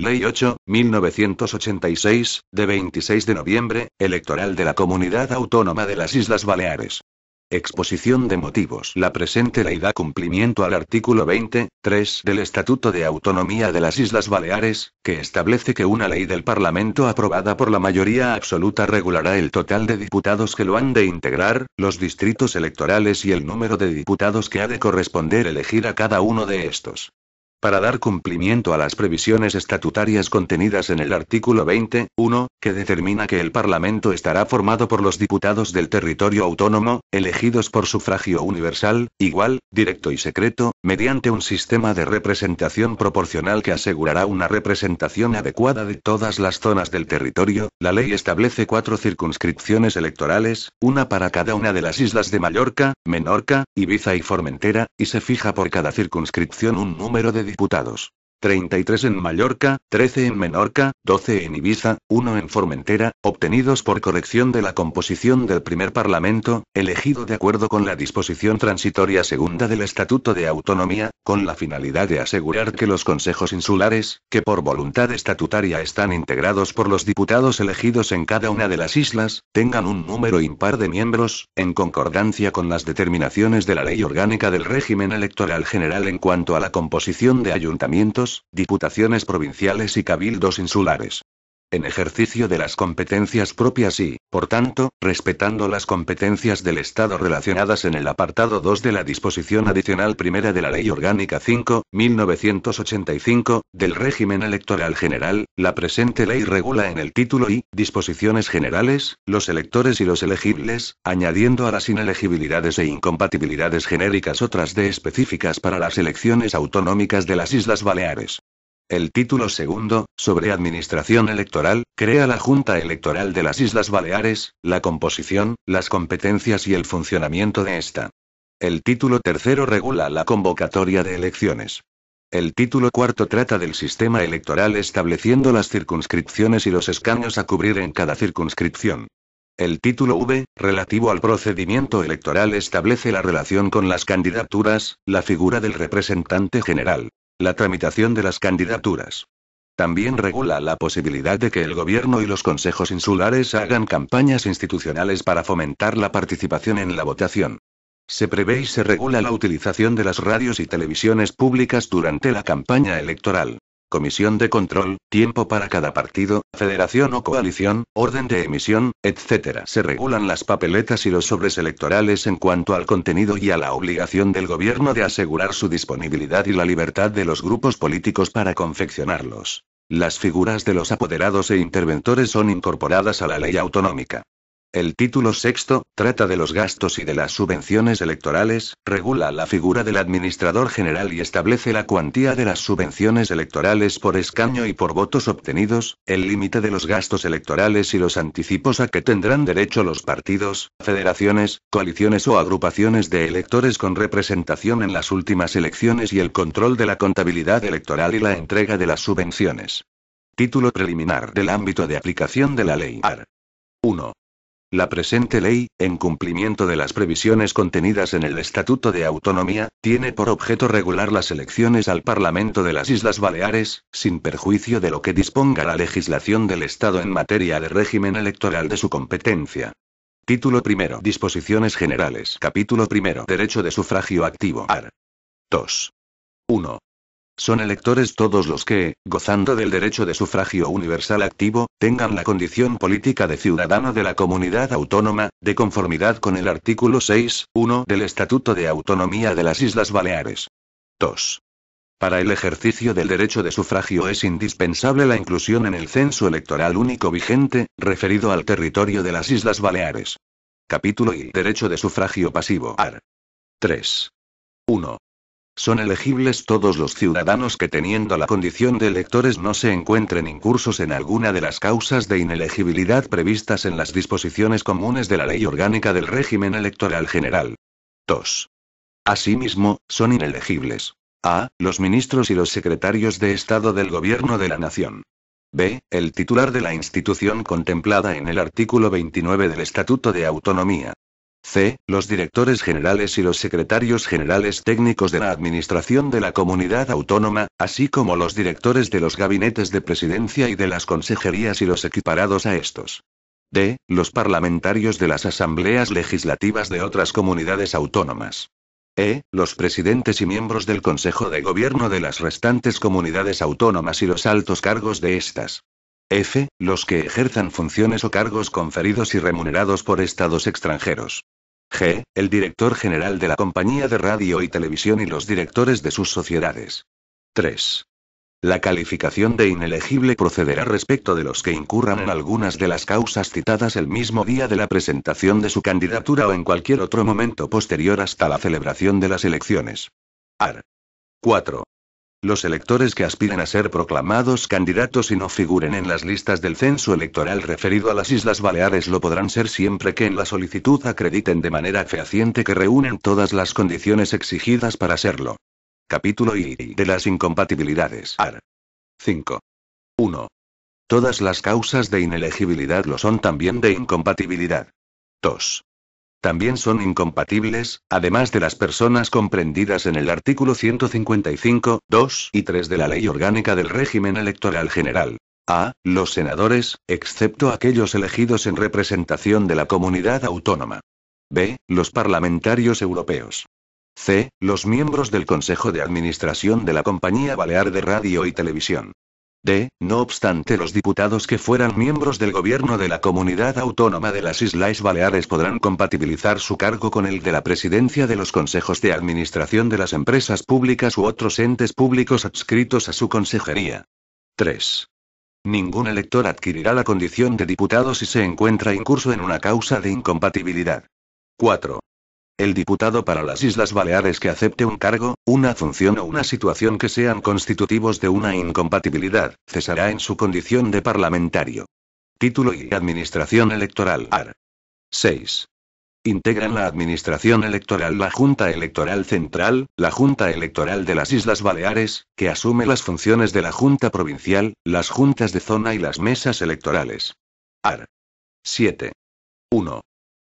Ley 8, 1986, de 26 de noviembre, electoral de la Comunidad Autónoma de las Islas Baleares. Exposición de motivos. La presente ley da cumplimiento al artículo 20, 3 del Estatuto de Autonomía de las Islas Baleares, que establece que una ley del Parlamento aprobada por la mayoría absoluta regulará el total de diputados que lo han de integrar, los distritos electorales y el número de diputados que ha de corresponder elegir a cada uno de estos. Para dar cumplimiento a las previsiones estatutarias contenidas en el artículo 20, 1, que determina que el Parlamento estará formado por los diputados del territorio autónomo, elegidos por sufragio universal, igual, directo y secreto, mediante un sistema de representación proporcional que asegurará una representación adecuada de todas las zonas del territorio, la ley establece 4 circunscripciones electorales, una para cada una de las islas de Mallorca, Menorca, Ibiza y Formentera, y se fija por cada circunscripción un número de diputados. 33 en Mallorca, 13 en Menorca, 12 en Ibiza, 1 en Formentera, obtenidos por corrección de la composición del primer Parlamento, elegido de acuerdo con la disposición transitoria segunda del Estatuto de Autonomía, con la finalidad de asegurar que los consejos insulares, que por voluntad estatutaria están integrados por los diputados elegidos en cada una de las islas, tengan un número impar de miembros, en concordancia con las determinaciones de la Ley Orgánica del Régimen Electoral General en cuanto a la composición de ayuntamientos, diputaciones provinciales y cabildos insulares. En ejercicio de las competencias propias y, por tanto, respetando las competencias del Estado relacionadas en el apartado 2 de la disposición adicional primera de la Ley Orgánica 5, 1985, del Régimen Electoral General, la presente ley regula en el título I, disposiciones generales, los electores y los elegibles, añadiendo a las inelegibilidades e incompatibilidades genéricas otras de específicas para las elecciones autonómicas de las Islas Baleares. El título segundo, sobre Administración Electoral, crea la Junta Electoral de las Islas Baleares, la composición, las competencias y el funcionamiento de esta. El título tercero regula la convocatoria de elecciones. El título cuarto trata del sistema electoral estableciendo las circunscripciones y los escaños a cubrir en cada circunscripción. El título V, relativo al procedimiento electoral, establece la relación con las candidaturas, la figura del representante general, la tramitación de las candidaturas. También regula la posibilidad de que el gobierno y los consejos insulares hagan campañas institucionales para fomentar la participación en la votación. Se prevé y se regula la utilización de las radios y televisiones públicas durante la campaña electoral. Comisión de control, tiempo para cada partido, federación o coalición, orden de emisión, etc. Se regulan las papeletas y los sobres electorales en cuanto al contenido y a la obligación del gobierno de asegurar su disponibilidad y la libertad de los grupos políticos para confeccionarlos. Las figuras de los apoderados e interventores son incorporadas a la ley autonómica. El título sexto, trata de los gastos y de las subvenciones electorales, regula la figura del administrador general y establece la cuantía de las subvenciones electorales por escaño y por votos obtenidos, el límite de los gastos electorales y los anticipos a que tendrán derecho los partidos, federaciones, coaliciones o agrupaciones de electores con representación en las últimas elecciones y el control de la contabilidad electoral y la entrega de las subvenciones. Título preliminar del ámbito de aplicación de la ley AR. 1. La presente ley, en cumplimiento de las previsiones contenidas en el Estatuto de Autonomía, tiene por objeto regular las elecciones al Parlamento de las Islas Baleares, sin perjuicio de lo que disponga la legislación del Estado en materia de régimen electoral de su competencia. Título primero. Disposiciones generales. Capítulo primero. Derecho de sufragio activo. AR. 2. 1. Son electores todos los que, gozando del derecho de sufragio universal activo, tengan la condición política de ciudadano de la comunidad autónoma, de conformidad con el artículo 6, 1 del Estatuto de Autonomía de las Islas Baleares. 2. Para el ejercicio del derecho de sufragio es indispensable la inclusión en el censo electoral único vigente, referido al territorio de las Islas Baleares. Capítulo I. Derecho de sufragio pasivo. AR. 3. 1. Son elegibles todos los ciudadanos que teniendo la condición de electores no se encuentren incursos en alguna de las causas de inelegibilidad previstas en las disposiciones comunes de la Ley Orgánica del Régimen Electoral General. 2. Asimismo, son inelegibles: a. Los ministros y los secretarios de Estado del Gobierno de la Nación. b. El titular de la institución contemplada en el artículo 29 del Estatuto de Autonomía. C. Los directores generales y los secretarios generales técnicos de la Administración de la Comunidad Autónoma, así como los directores de los gabinetes de presidencia y de las consejerías y los equiparados a estos. D. Los parlamentarios de las asambleas legislativas de otras comunidades autónomas. E. Los presidentes y miembros del Consejo de Gobierno de las restantes comunidades autónomas y los altos cargos de estas. F. Los que ejerzan funciones o cargos conferidos y remunerados por estados extranjeros. G. El director general de la compañía de radio y televisión y los directores de sus sociedades. 3. La calificación de inelegible procederá respecto de los que incurran en algunas de las causas citadas el mismo día de la presentación de su candidatura o en cualquier otro momento posterior hasta la celebración de las elecciones. Art. 4. Los electores que aspiren a ser proclamados candidatos y no figuren en las listas del censo electoral referido a las Islas Baleares lo podrán ser siempre que en la solicitud acrediten de manera fehaciente que reúnen todas las condiciones exigidas para serlo. Capítulo I de las incompatibilidades. Art. 5. 1. Todas las causas de inelegibilidad lo son también de incompatibilidad. 2. También son incompatibles, además de las personas comprendidas en el artículo 155, 2 y 3 de la Ley Orgánica del Régimen Electoral General. A. Los senadores, excepto aquellos elegidos en representación de la comunidad autónoma. B. Los parlamentarios europeos. C. Los miembros del Consejo de Administración de la Compañía Balear de Radio y Televisión. D. No obstante, los diputados que fueran miembros del gobierno de la Comunidad Autónoma de las Islas Baleares podrán compatibilizar su cargo con el de la presidencia de los consejos de administración de las empresas públicas u otros entes públicos adscritos a su consejería. 3. Ningún elector adquirirá la condición de diputado si se encuentra incurso en una causa de incompatibilidad. 4. El diputado para las Islas Baleares que acepte un cargo, una función o una situación que sean constitutivos de una incompatibilidad, cesará en su condición de parlamentario. Título y Administración Electoral. Art. 6. Integran la Administración Electoral la Junta Electoral Central, la Junta Electoral de las Islas Baleares, que asume las funciones de la Junta Provincial, las juntas de zona y las mesas electorales. Art. 7. 1.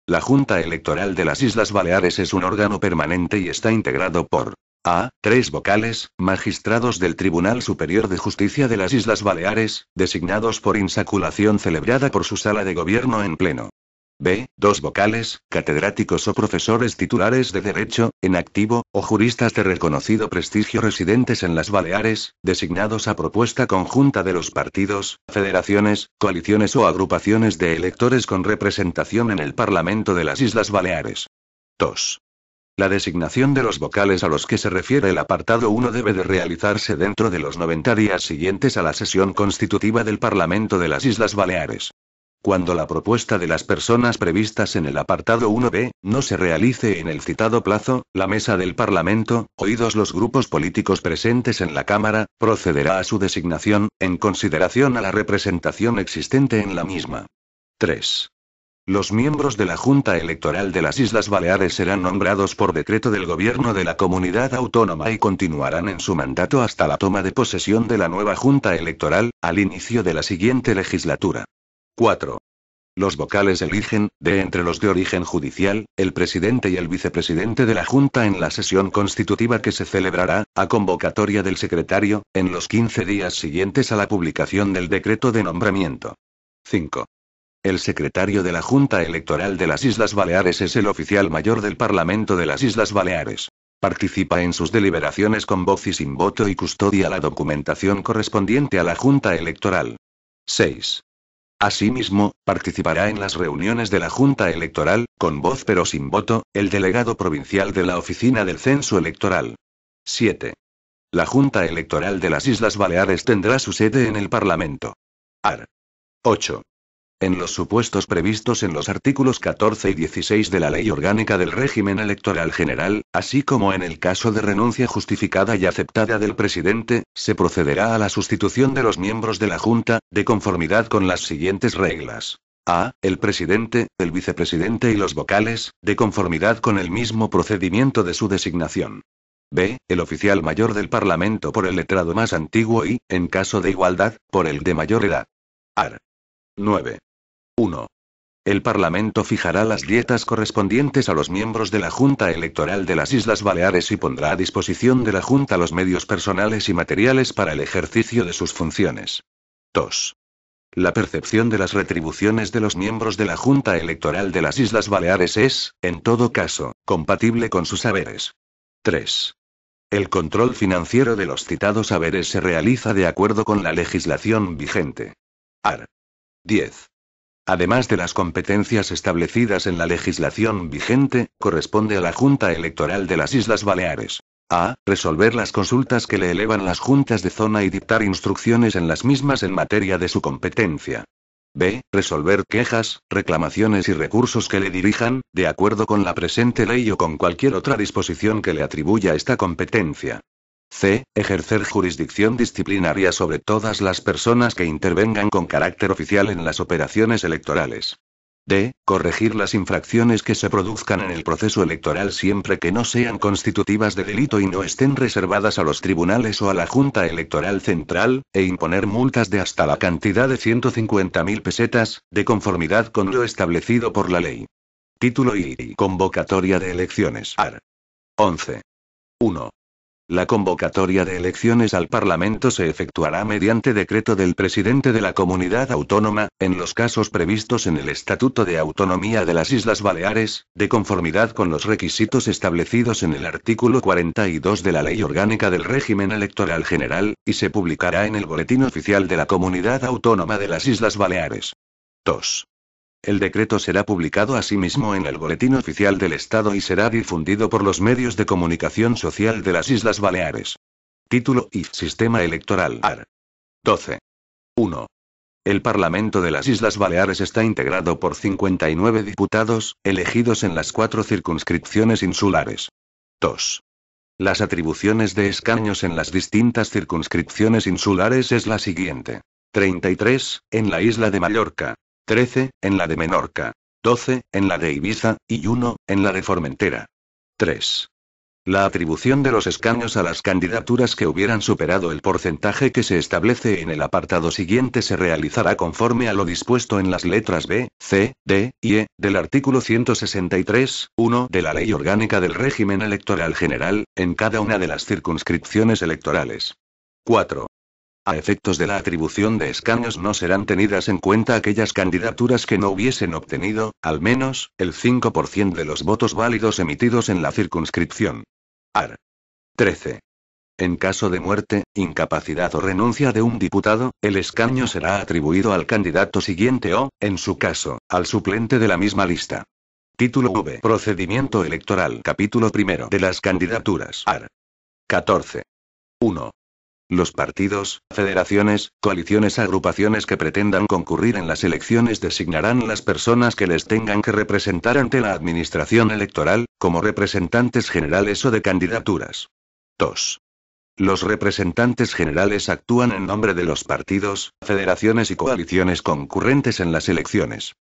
La Junta Electoral de las Islas Baleares es un órgano permanente y está integrado por a. 3 vocales, magistrados del Tribunal Superior de Justicia de las Islas Baleares, designados por insaculación celebrada por su sala de gobierno en pleno. B. 2 vocales, catedráticos o profesores titulares de Derecho, en activo, o juristas de reconocido prestigio residentes en las Baleares, designados a propuesta conjunta de los partidos, federaciones, coaliciones o agrupaciones de electores con representación en el Parlamento de las Islas Baleares. 2. La designación de los vocales a los que se refiere el apartado 1 debe de realizarse dentro de los 90 días siguientes a la sesión constitutiva del Parlamento de las Islas Baleares. Cuando la propuesta de las personas previstas en el apartado 1b, no se realice en el citado plazo, la mesa del Parlamento, oídos los grupos políticos presentes en la Cámara, procederá a su designación, en consideración a la representación existente en la misma. 3. Los miembros de la Junta Electoral de las Islas Baleares serán nombrados por decreto del Gobierno de la Comunidad Autónoma y continuarán en su mandato hasta la toma de posesión de la nueva Junta Electoral, al inicio de la siguiente legislatura. 4. Los vocales eligen, de entre los de origen judicial, el presidente y el vicepresidente de la Junta en la sesión constitutiva que se celebrará, a convocatoria del secretario, en los 15 días siguientes a la publicación del decreto de nombramiento. 5. El secretario de la Junta Electoral de las Islas Baleares es el oficial mayor del Parlamento de las Islas Baleares. Participa en sus deliberaciones con voz y sin voto y custodia la documentación correspondiente a la Junta Electoral. 6. Asimismo, participará en las reuniones de la Junta Electoral, con voz pero sin voto, el delegado provincial de la Oficina del Censo Electoral. 7. La Junta Electoral de las Islas Baleares tendrá su sede en el Parlamento. Art. 8. En los supuestos previstos en los artículos 14 y 16 de la Ley Orgánica del Régimen Electoral General, así como en el caso de renuncia justificada y aceptada del presidente, se procederá a la sustitución de los miembros de la Junta, de conformidad con las siguientes reglas. A. El presidente, el vicepresidente y los vocales, de conformidad con el mismo procedimiento de su designación. B. El oficial mayor del Parlamento por el letrado más antiguo y, en caso de igualdad, por el de mayor edad. Art. 9. 1. El Parlamento fijará las dietas correspondientes a los miembros de la Junta Electoral de las Islas Baleares y pondrá a disposición de la Junta los medios personales y materiales para el ejercicio de sus funciones. 2. La percepción de las retribuciones de los miembros de la Junta Electoral de las Islas Baleares es, en todo caso, compatible con sus haberes. 3. El control financiero de los citados haberes se realiza de acuerdo con la legislación vigente. Art. 10. Además de las competencias establecidas en la legislación vigente, corresponde a la Junta Electoral de las Islas Baleares: a. Resolver las consultas que le elevan las juntas de zona y dictar instrucciones en las mismas en materia de su competencia. B. Resolver quejas, reclamaciones y recursos que le dirijan, de acuerdo con la presente ley o con cualquier otra disposición que le atribuya esta competencia. C. Ejercer jurisdicción disciplinaria sobre todas las personas que intervengan con carácter oficial en las operaciones electorales. D. Corregir las infracciones que se produzcan en el proceso electoral siempre que no sean constitutivas de delito y no estén reservadas a los tribunales o a la Junta Electoral Central, e imponer multas de hasta la cantidad de 150.000 pesetas, de conformidad con lo establecido por la ley. Título y convocatoria de elecciones. Art. 11. 1. La convocatoria de elecciones al Parlamento se efectuará mediante decreto del presidente de la Comunidad Autónoma, en los casos previstos en el Estatuto de Autonomía de las Islas Baleares, de conformidad con los requisitos establecidos en el artículo 42 de la Ley Orgánica del Régimen Electoral General, y se publicará en el Boletín Oficial de la Comunidad Autónoma de las Islas Baleares. 2. El decreto será publicado asimismo en el Boletín Oficial del Estado y será difundido por los medios de comunicación social de las Islas Baleares. Título y Sistema Electoral. Art. 12. 1. El Parlamento de las Islas Baleares está integrado por 59 diputados, elegidos en las 4 circunscripciones insulares. 2. Las atribuciones de escaños en las distintas circunscripciones insulares es la siguiente: 33, en la isla de Mallorca; 13, en la de Menorca; 12, en la de Ibiza, y 1, en la de Formentera. 3. La atribución de los escaños a las candidaturas que hubieran superado el porcentaje que se establece en el apartado siguiente se realizará conforme a lo dispuesto en las letras B, C, D y E del artículo 163.1 de la Ley Orgánica del Régimen Electoral General, en cada una de las circunscripciones electorales. 4. A efectos de la atribución de escaños no serán tenidas en cuenta aquellas candidaturas que no hubiesen obtenido, al menos, el 5% de los votos válidos emitidos en la circunscripción. Art. 13. En caso de muerte, incapacidad o renuncia de un diputado, el escaño será atribuido al candidato siguiente o, en su caso, al suplente de la misma lista. Título V. Procedimiento electoral. Capítulo primero de las candidaturas. Art. 14. 1. Los partidos, federaciones, coaliciones, agrupaciones que pretendan concurrir en las elecciones designarán las personas que les tengan que representar ante la Administración Electoral, como representantes generales o de candidaturas. 2. Los representantes generales actúan en nombre de los partidos, federaciones y coaliciones concurrentes en las elecciones.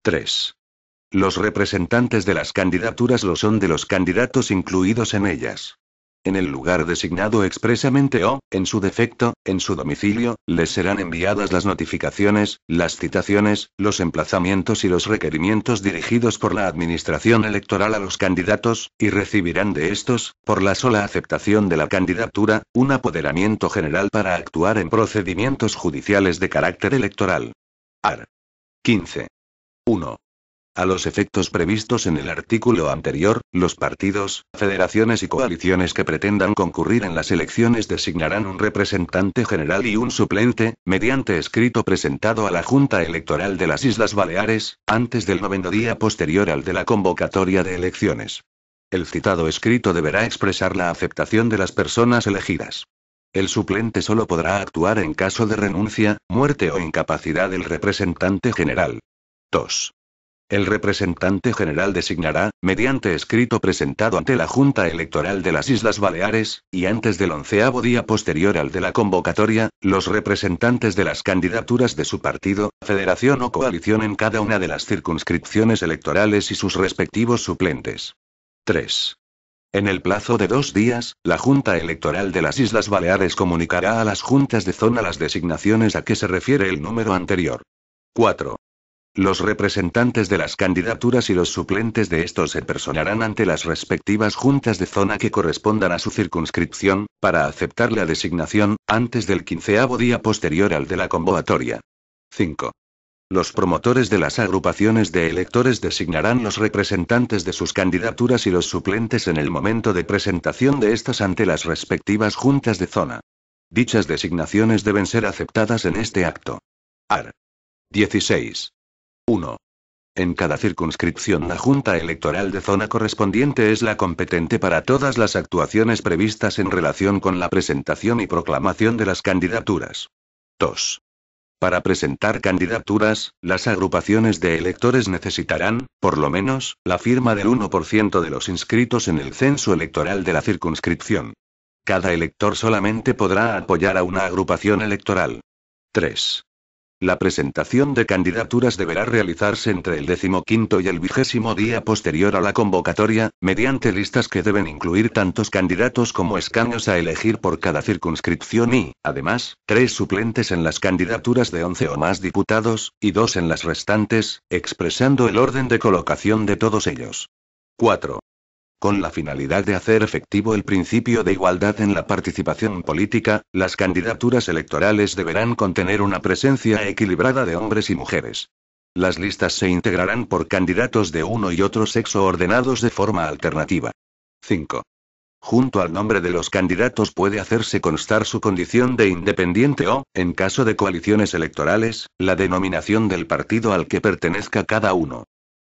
3. Los representantes de las candidaturas lo son de los candidatos incluidos en ellas. En el lugar designado expresamente o, en su defecto, en su domicilio, les serán enviadas las notificaciones, las citaciones, los emplazamientos y los requerimientos dirigidos por la Administración Electoral a los candidatos, y recibirán de estos, por la sola aceptación de la candidatura, un apoderamiento general para actuar en procedimientos judiciales de carácter electoral. Art. 15. 1. A los efectos previstos en el artículo anterior, los partidos, federaciones y coaliciones que pretendan concurrir en las elecciones designarán un representante general y un suplente, mediante escrito presentado a la Junta Electoral de las Islas Baleares, antes del 9º día posterior al de la convocatoria de elecciones. El citado escrito deberá expresar la aceptación de las personas elegidas. El suplente solo podrá actuar en caso de renuncia, muerte o incapacidad del representante general. 2. El representante general designará, mediante escrito presentado ante la Junta Electoral de las Islas Baleares, y antes del 11º día posterior al de la convocatoria, los representantes de las candidaturas de su partido, federación o coalición en cada una de las circunscripciones electorales y sus respectivos suplentes. 3. En el plazo de 2 días, la Junta Electoral de las Islas Baleares comunicará a las juntas de zona las designaciones a que se refiere el número anterior. 4. Los representantes de las candidaturas y los suplentes de estos se personarán ante las respectivas juntas de zona que correspondan a su circunscripción, para aceptar la designación, antes del 15º día posterior al de la convocatoria. 5. Los promotores de las agrupaciones de electores designarán los representantes de sus candidaturas y los suplentes en el momento de presentación de estas ante las respectivas juntas de zona. Dichas designaciones deben ser aceptadas en este acto. Art. 16. 1. En cada circunscripción la Junta Electoral de Zona correspondiente es la competente para todas las actuaciones previstas en relación con la presentación y proclamación de las candidaturas. 2. Para presentar candidaturas, las agrupaciones de electores necesitarán, por lo menos, la firma del 1% de los inscritos en el censo electoral de la circunscripción. Cada elector solamente podrá apoyar a una agrupación electoral. 3. La presentación de candidaturas deberá realizarse entre el 15º y el 20º día posterior a la convocatoria, mediante listas que deben incluir tantos candidatos como escaños a elegir por cada circunscripción y, además, 3 suplentes en las candidaturas de 11 o más diputados, y 2 en las restantes, expresando el orden de colocación de todos ellos. 4. Con la finalidad de hacer efectivo el principio de igualdad en la participación política, las candidaturas electorales deberán contener una presencia equilibrada de hombres y mujeres. Las listas se integrarán por candidatos de uno y otro sexo ordenados de forma alternativa. 5. Junto al nombre de los candidatos puede hacerse constar su condición de independiente o, en caso de coaliciones electorales, la denominación del partido al que pertenezca cada uno.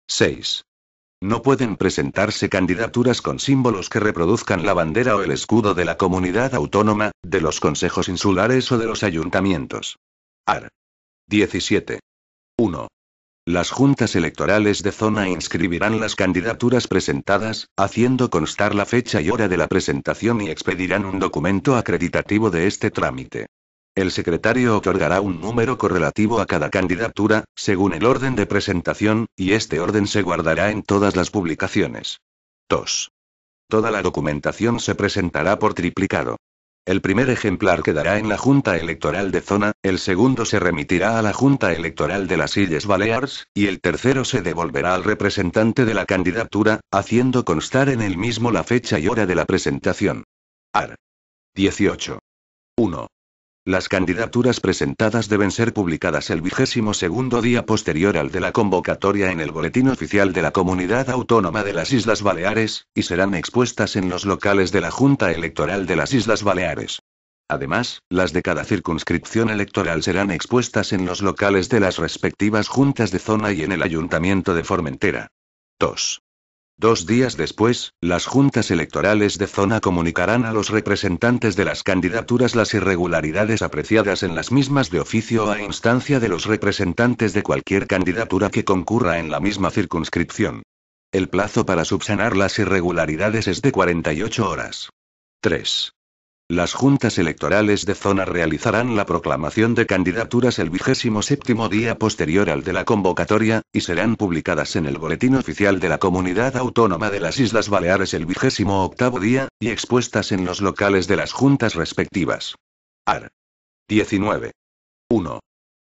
6. No pueden presentarse candidaturas con símbolos que reproduzcan la bandera o el escudo de la comunidad autónoma, de los consejos insulares o de los ayuntamientos. Art. 17. 1. Las juntas electorales de zona inscribirán las candidaturas presentadas, haciendo constar la fecha y hora de la presentación y expedirán un documento acreditativo de este trámite. El secretario otorgará un número correlativo a cada candidatura, según el orden de presentación, y este orden se guardará en todas las publicaciones. 2. Toda la documentación se presentará por triplicado. El primer ejemplar quedará en la Junta Electoral de Zona, el segundo se remitirá a la Junta Electoral de las Illes Balears, y el tercero se devolverá al representante de la candidatura, haciendo constar en el mismo la fecha y hora de la presentación. Art. 18. 1. Las candidaturas presentadas deben ser publicadas el 22º día posterior al de la convocatoria en el Boletín Oficial de la Comunidad Autónoma de las Islas Baleares, y serán expuestas en los locales de la Junta Electoral de las Islas Baleares. Además, las de cada circunscripción electoral serán expuestas en los locales de las respectivas juntas de zona y en el Ayuntamiento de Formentera. 2. 2 días después, las juntas electorales de zona comunicarán a los representantes de las candidaturas las irregularidades apreciadas en las mismas de oficio o a instancia de los representantes de cualquier candidatura que concurra en la misma circunscripción. El plazo para subsanar las irregularidades es de 48 horas. 3. Las juntas electorales de zona realizarán la proclamación de candidaturas el 27º día posterior al de la convocatoria, y serán publicadas en el Boletín Oficial de la Comunidad Autónoma de las Islas Baleares el 28º día, y expuestas en los locales de las juntas respectivas. Art. 19. 1.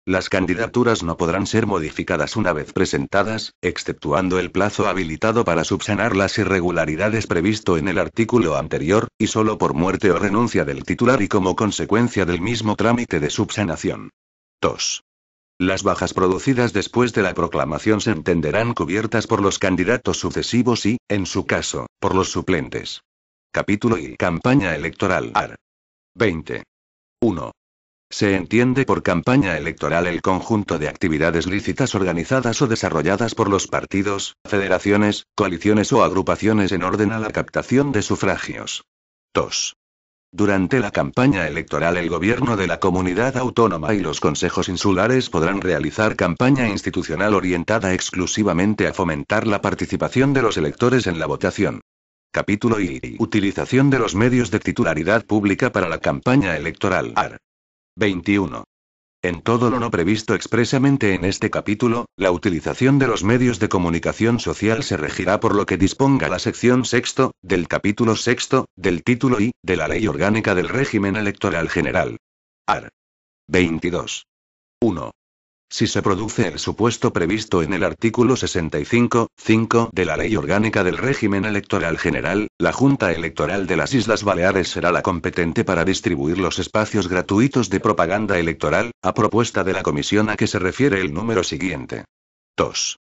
Las candidaturas no podrán ser modificadas una vez presentadas, exceptuando el plazo habilitado para subsanar las irregularidades previsto en el artículo anterior, y solo por muerte o renuncia del titular y como consecuencia del mismo trámite de subsanación. 2. Las bajas producidas después de la proclamación se entenderán cubiertas por los candidatos sucesivos y, en su caso, por los suplentes. Capítulo y campaña electoral. Art. 20. 1. Se entiende por campaña electoral el conjunto de actividades lícitas organizadas o desarrolladas por los partidos, federaciones, coaliciones o agrupaciones en orden a la captación de sufragios. 2. Durante la campaña electoral el gobierno de la comunidad autónoma y los consejos insulares podrán realizar campaña institucional orientada exclusivamente a fomentar la participación de los electores en la votación. Capítulo y utilización de los medios de titularidad pública para la campaña electoral. Art. 21. En todo lo no previsto expresamente en este capítulo, la utilización de los medios de comunicación social se regirá por lo que disponga la sección 6, del capítulo 6, del título I, de la Ley Orgánica del Régimen Electoral General. Art. 22. 1. Si se produce el supuesto previsto en el artículo 65.5 de la Ley Orgánica del Régimen Electoral General, la Junta Electoral de las Islas Baleares será la competente para distribuir los espacios gratuitos de propaganda electoral, a propuesta de la comisión a que se refiere el número siguiente. 2.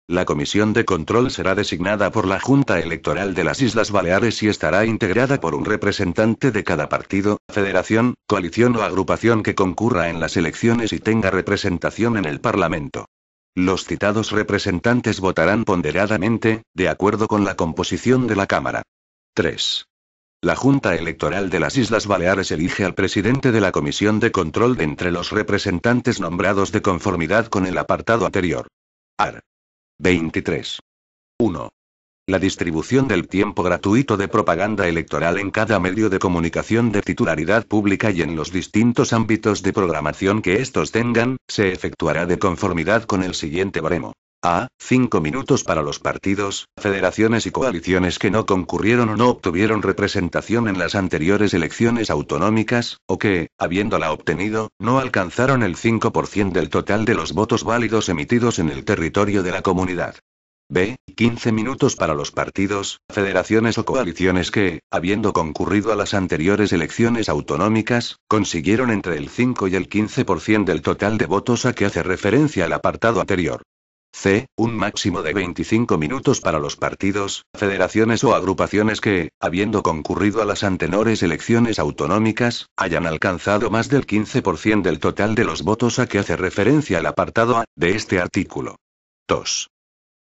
La comisión de control será designada por la Junta Electoral de las Islas Baleares y estará integrada por un representante de cada partido, federación, coalición o agrupación que concurra en las elecciones y tenga representación en el Parlamento. Los citados representantes votarán ponderadamente, de acuerdo con la composición de la Cámara. 3. La Junta Electoral de las Islas Baleares elige al presidente de la comisión de control de entre los representantes nombrados de conformidad con el apartado anterior. Art. 23. 1. La distribución del tiempo gratuito de propaganda electoral en cada medio de comunicación de titularidad pública y en los distintos ámbitos de programación que estos tengan, se efectuará de conformidad con el siguiente baremo. A. 5 minutos para los partidos, federaciones y coaliciones que no concurrieron o no obtuvieron representación en las anteriores elecciones autonómicas, o que, habiéndola obtenido, no alcanzaron el 5% del total de los votos válidos emitidos en el territorio de la comunidad. B. 15 minutos para los partidos, federaciones o coaliciones que, habiendo concurrido a las anteriores elecciones autonómicas, consiguieron entre el 5 y el 15% del total de votos a que hace referencia el apartado anterior. C. Un máximo de 25 minutos para los partidos, federaciones o agrupaciones que, habiendo concurrido a las anteriores elecciones autonómicas, hayan alcanzado más del 15% del total de los votos a que hace referencia el apartado A, de este artículo. 2.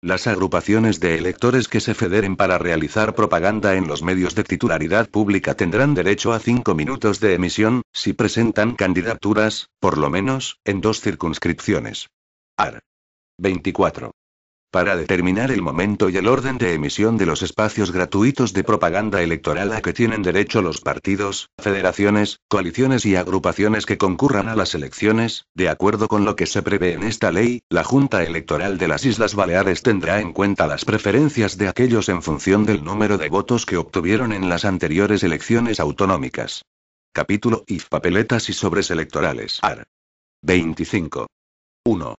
Las agrupaciones de electores que se federen para realizar propaganda en los medios de titularidad pública tendrán derecho a 5 minutos de emisión, si presentan candidaturas, por lo menos, en 2 circunscripciones. Art. 24. Para determinar el momento y el orden de emisión de los espacios gratuitos de propaganda electoral a que tienen derecho los partidos, federaciones, coaliciones y agrupaciones que concurran a las elecciones, de acuerdo con lo que se prevé en esta ley, la Junta Electoral de las Islas Baleares tendrá en cuenta las preferencias de aquellos en función del número de votos que obtuvieron en las anteriores elecciones autonómicas. Capítulo I. Papeletas y sobres electorales. Art. 25. 1.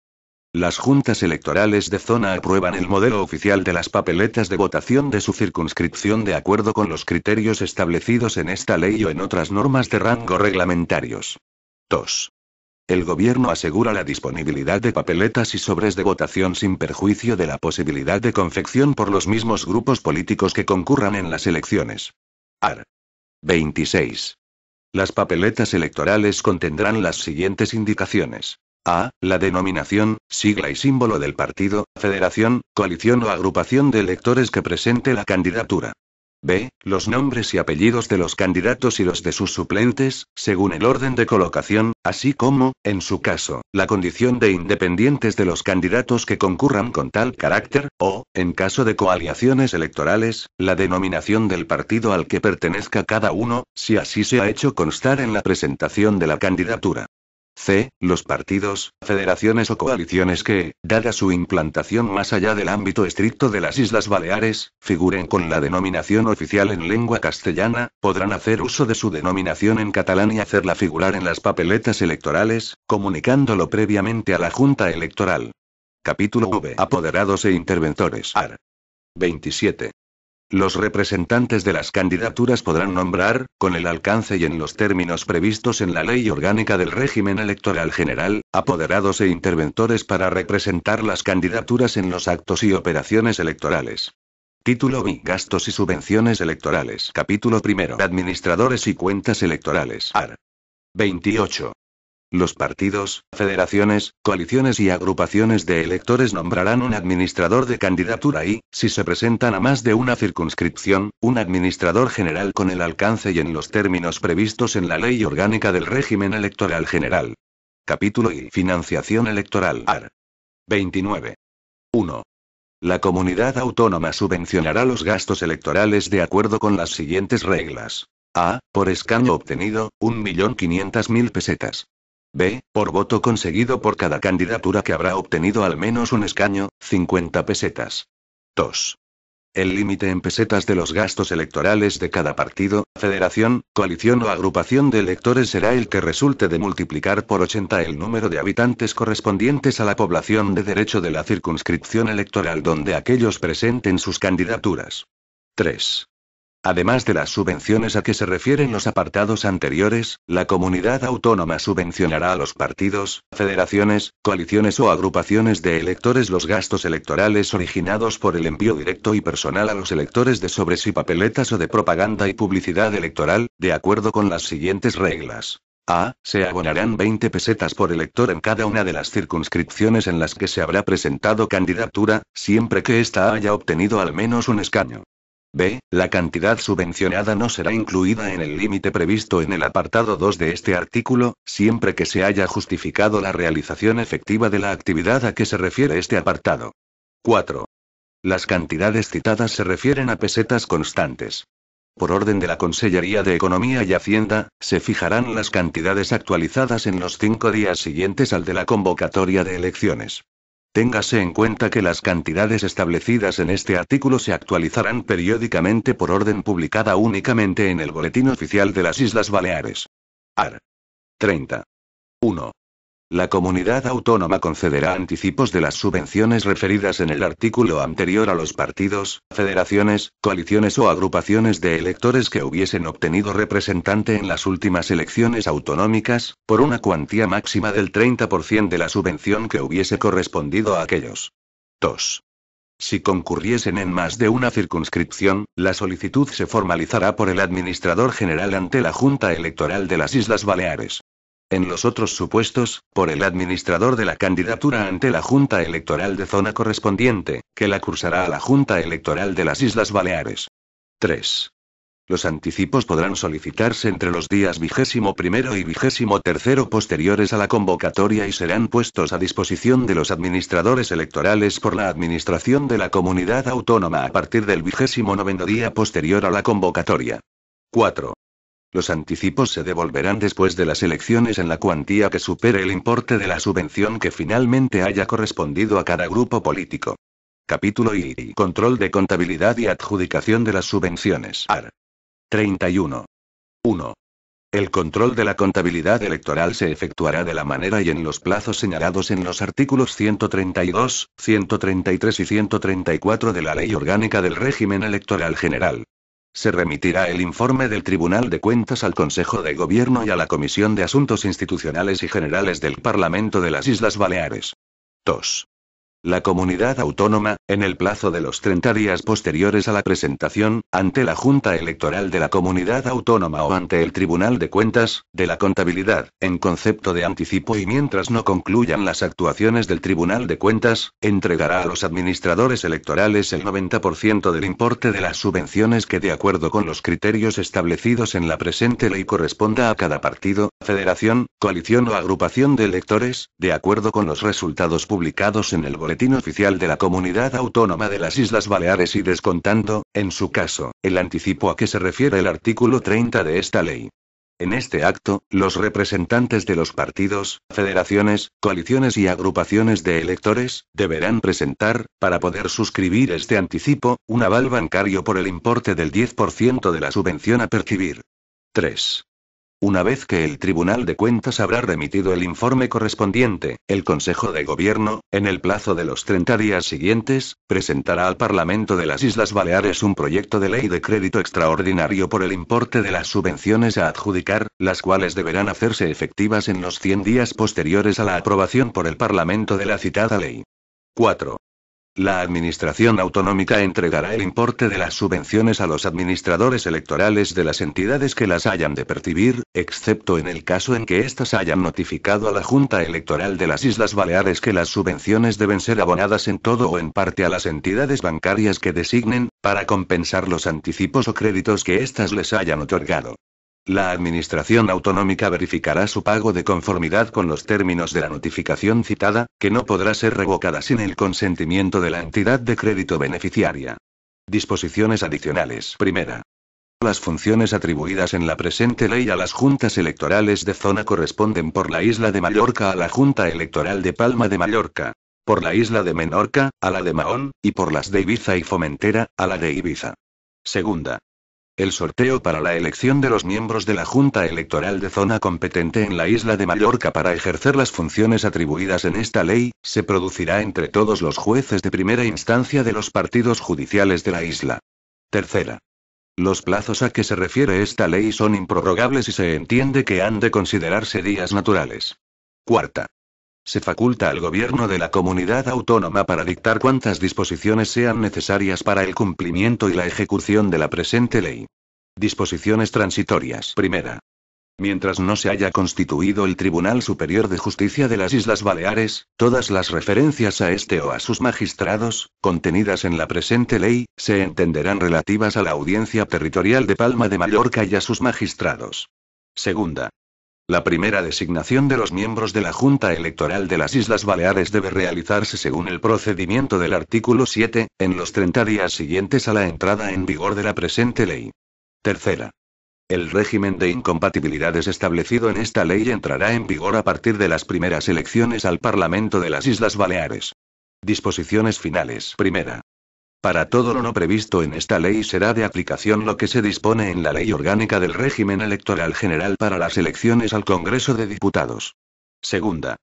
Las juntas electorales de zona aprueban el modelo oficial de las papeletas de votación de su circunscripción de acuerdo con los criterios establecidos en esta ley o en otras normas de rango reglamentarios. 2. El gobierno asegura la disponibilidad de papeletas y sobres de votación sin perjuicio de la posibilidad de confección por los mismos grupos políticos que concurran en las elecciones. Art. 26. Las papeletas electorales contendrán las siguientes indicaciones. A. La denominación, sigla y símbolo del partido, federación, coalición o agrupación de electores que presente la candidatura. B. Los nombres y apellidos de los candidatos y los de sus suplentes, según el orden de colocación, así como, en su caso, la condición de independientes de los candidatos que concurran con tal carácter, o, en caso de coaliciones electorales, la denominación del partido al que pertenezca cada uno, si así se ha hecho constar en la presentación de la candidatura. C. Los partidos, federaciones o coaliciones que, dada su implantación más allá del ámbito estricto de las Islas Baleares, figuren con la denominación oficial en lengua castellana, podrán hacer uso de su denominación en catalán y hacerla figurar en las papeletas electorales, comunicándolo previamente a la Junta Electoral. Capítulo V. Apoderados e interventores. Art. 27. Los representantes de las candidaturas podrán nombrar, con el alcance y en los términos previstos en la Ley Orgánica del Régimen Electoral General, apoderados e interventores para representar las candidaturas en los actos y operaciones electorales. Título I. Gastos y subvenciones electorales. Capítulo I. Administradores y cuentas electorales. Art. 28. Los partidos, federaciones, coaliciones y agrupaciones de electores nombrarán un administrador de candidatura y, si se presentan a más de una circunscripción, un administrador general con el alcance y en los términos previstos en la Ley Orgánica del Régimen Electoral General. Capítulo I. Financiación electoral. Art. 29. 1. La comunidad autónoma subvencionará los gastos electorales de acuerdo con las siguientes reglas. A. Por escaño obtenido, 1.500.000 pesetas. B. Por voto conseguido por cada candidatura que habrá obtenido al menos un escaño, 50 pesetas. 2. El límite en pesetas de los gastos electorales de cada partido, federación, coalición o agrupación de electores será el que resulte de multiplicar por 80 el número de habitantes correspondientes a la población de derecho de la circunscripción electoral donde aquellos presenten sus candidaturas. 3. Además de las subvenciones a que se refieren los apartados anteriores, la comunidad autónoma subvencionará a los partidos, federaciones, coaliciones o agrupaciones de electores los gastos electorales originados por el envío directo y personal a los electores de sobres y papeletas o de propaganda y publicidad electoral, de acuerdo con las siguientes reglas. A. Se abonarán 20 pesetas por elector en cada una de las circunscripciones en las que se habrá presentado candidatura, siempre que ésta haya obtenido al menos un escaño. B. La cantidad subvencionada no será incluida en el límite previsto en el apartado 2 de este artículo, siempre que se haya justificado la realización efectiva de la actividad a que se refiere este apartado. 4. Las cantidades citadas se refieren a pesetas constantes. Por orden de la Consellería de Economía y Hacienda, se fijarán las cantidades actualizadas en los 5 días siguientes al de la convocatoria de elecciones. Téngase en cuenta que las cantidades establecidas en este artículo se actualizarán periódicamente por orden publicada únicamente en el Boletín Oficial de las Islas Baleares. Art. 30. 1. La comunidad autónoma concederá anticipos de las subvenciones referidas en el artículo anterior a los partidos, federaciones, coaliciones o agrupaciones de electores que hubiesen obtenido representante en las últimas elecciones autonómicas, por una cuantía máxima del 30% de la subvención que hubiese correspondido a aquellos. 2. Si concurriesen en más de una circunscripción, la solicitud se formalizará por el Administrador General ante la Junta Electoral de las Islas Baleares. En los otros supuestos, por el administrador de la candidatura ante la Junta Electoral de zona correspondiente, que la cursará a la Junta Electoral de las Islas Baleares. 3. Los anticipos podrán solicitarse entre los días 21º y 23º posteriores a la convocatoria y serán puestos a disposición de los administradores electorales por la Administración de la Comunidad Autónoma a partir del 29º día posterior a la convocatoria. 4. Los anticipos se devolverán después de las elecciones en la cuantía que supere el importe de la subvención que finalmente haya correspondido a cada grupo político. Capítulo I. Control de contabilidad y adjudicación de las subvenciones. Art. 31. 1. El control de la contabilidad electoral se efectuará de la manera y en los plazos señalados en los artículos 132, 133 y 134 de la Ley Orgánica del Régimen Electoral General. Se remitirá el informe del Tribunal de Cuentas al Consejo de Gobierno y a la Comisión de Asuntos Institucionales y Generales del Parlamento de las Islas Baleares. 2. La comunidad autónoma, en el plazo de los 30 días posteriores a la presentación, ante la Junta Electoral de la Comunidad Autónoma o ante el Tribunal de Cuentas, de la contabilidad, en concepto de anticipo y mientras no concluyan las actuaciones del Tribunal de Cuentas, entregará a los administradores electorales el 90% del importe de las subvenciones que de acuerdo con los criterios establecidos en la presente ley corresponda a cada partido, federación, coalición o agrupación de electores, de acuerdo con los resultados publicados en el Boletín Oficial de la Comunidad Autónoma de las Islas Baleares y descontando, en su caso, el anticipo a que se refiere el artículo 30 de esta ley. En este acto, los representantes de los partidos, federaciones, coaliciones y agrupaciones de electores, deberán presentar, para poder suscribir este anticipo, un aval bancario por el importe del 10% de la subvención a percibir. 3. Una vez que el Tribunal de Cuentas habrá remitido el informe correspondiente, el Consejo de Gobierno, en el plazo de los 30 días siguientes, presentará al Parlamento de las Islas Baleares un proyecto de ley de crédito extraordinario por el importe de las subvenciones a adjudicar, las cuales deberán hacerse efectivas en los 100 días posteriores a la aprobación por el Parlamento de la citada ley. 4. La Administración Autonómica entregará el importe de las subvenciones a los administradores electorales de las entidades que las hayan de percibir, excepto en el caso en que éstas hayan notificado a la Junta Electoral de las Islas Baleares que las subvenciones deben ser abonadas en todo o en parte a las entidades bancarias que designen, para compensar los anticipos o créditos que éstas les hayan otorgado. La Administración Autonómica verificará su pago de conformidad con los términos de la notificación citada, que no podrá ser revocada sin el consentimiento de la entidad de crédito beneficiaria. Disposiciones adicionales. Primera. Las funciones atribuidas en la presente ley a las juntas electorales de zona corresponden por la isla de Mallorca a la Junta Electoral de Palma de Mallorca. por la isla de Menorca, a la de Mahón, y por las de Ibiza y Formentera, a la de Ibiza. Segunda. El sorteo para la elección de los miembros de la Junta Electoral de zona competente en la isla de Mallorca para ejercer las funciones atribuidas en esta ley, se producirá entre todos los jueces de primera instancia de los partidos judiciales de la isla. Tercera. Los plazos a que se refiere esta ley son improrrogables y se entiende que han de considerarse días naturales. Cuarta. Se faculta al gobierno de la comunidad autónoma para dictar cuantas disposiciones sean necesarias para el cumplimiento y la ejecución de la presente ley. Disposiciones transitorias. Primera. Mientras no se haya constituido el Tribunal Superior de Justicia de las Islas Baleares, todas las referencias a este o a sus magistrados, contenidas en la presente ley, se entenderán relativas a la Audiencia Territorial de Palma de Mallorca y a sus magistrados. Segunda. La primera designación de los miembros de la Junta Electoral de las Islas Baleares debe realizarse según el procedimiento del artículo 7, en los 30 días siguientes a la entrada en vigor de la presente ley. Tercera. El régimen de incompatibilidades establecido en esta ley entrará en vigor a partir de las primeras elecciones al Parlamento de las Islas Baleares. Disposiciones finales. Primera. Para todo lo no previsto en esta ley será de aplicación lo que se dispone en la Ley Orgánica del Régimen Electoral General para las elecciones al Congreso de Diputados. Segunda.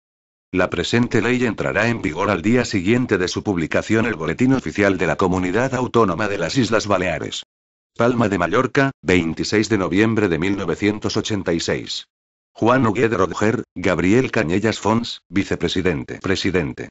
La presente ley entrará en vigor al día siguiente de su publicación en el Boletín Oficial de la Comunidad Autónoma de las Islas Baleares. Palma de Mallorca, 26 de noviembre de 1986. Juan Huguet Rodger, Gabriel Cañellas Fons, vicepresidente. Presidente.